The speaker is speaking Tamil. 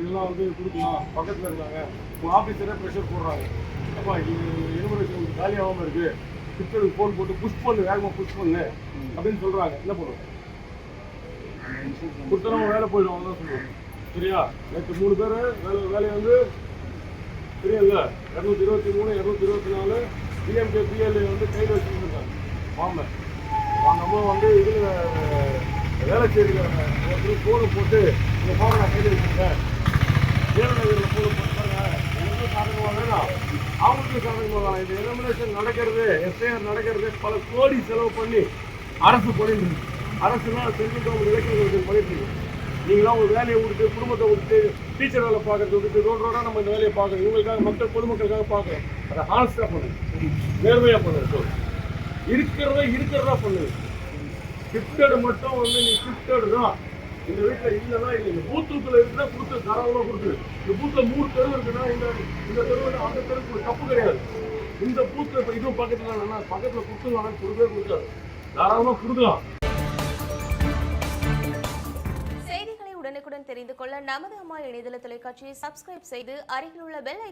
இதெல்லாம் வந்து கொடுக்கலாம், பக்கத்தில் இருக்காங்க, உங்கள் ஆஃபீஸரே ப்ரெஷர் போடுறாங்க, அப்பா எனுமரேஷன் காலியாகாமல் இருக்குது, சிஸ்டருக்கு ஃபோன் போட்டு புஷ் பண்ணு, வேகமாக புஷ் பண்ணு அப்படின்னு சொல்கிறாங்க. என்ன பண்ணுவோம்? கொடுத்தனவங்க வேலை போயிடும் தான் சொல்லுவோம். சரியா? நேற்று 3 பேர் வேலையை வந்து தெரியும்ல, 223 224 டிஎம்கே பிஎல்ஏ வந்து கையில் வச்சுருந்துருக்காங்க. வாங்க நம்ம வந்து இதில் வேளச்சேரியில் ஒருத்தர் ஃபோனை போட்டு இந்த ஃபோனை நான் கையில் வச்சுருக்கேன், தேவநகரில் ஃபோனை போட்டுருக்காங்க, எனக்கும் சாதகமாக வேணாம், அவங்களுக்கும் சாதகமாக வேணாம். இந்த எலிமினேஷன் நடக்கிறது, எஸ்ஐஆர் நடக்கிறது பல கோடி செலவு பண்ணி அரசு பண்ணிட்டு இருக்கு. அரசுலாம் செஞ்சுட்டு அவங்க இலக்கியங்கள் பண்ணிட்டு இருக்கு. நீங்களாம் ஒரு வேலையை விட்டு, குடும்பத்தை விட்டு, டீச்சர் வேலை பார்க்கறது விட்டுட்டு ரோடாக நம்ம இந்த வேலையை பார்க்கணும். இவங்களுக்காக, மக்கள் பொதுமக்களுக்காக பார்க்கணும். அதை ஹானஸ்டாக பண்ணுங்க, நேர்மையாக பண்ணுங்க. இருக்கிறதா பண்ணுங்க. ஷிஃப்டடு மட்டும் வந்து நீ ஷிஃப்டடு தான், இந்த வீட்டில் இல்லைன்னா இல்லை, இந்த பூத்தூக்கில் இருந்தா கொடுத்து தாராளமாக கொடுத்து, இந்த பூத்தில் 3 தெரு இருக்குன்னா இந்த தெருவில் அந்த தெருக்கு ஒரு தப்பு கிடையாது. இந்த பூத்தில் இப்போ இதுவும் பக்கத்தில் பக்கத்தில் கொடுத்துருவாங்க, கொடுக்காது, தாராளமாக கொடுக்கலாம். செய்திகளை உடனுக்குடன் தெரிந்து கொள்ள நமது அம்மா இணையதள தொலைக்காட்சியை சப்ஸ்கிரைப் செய்து அருகில் உள்ள பெல்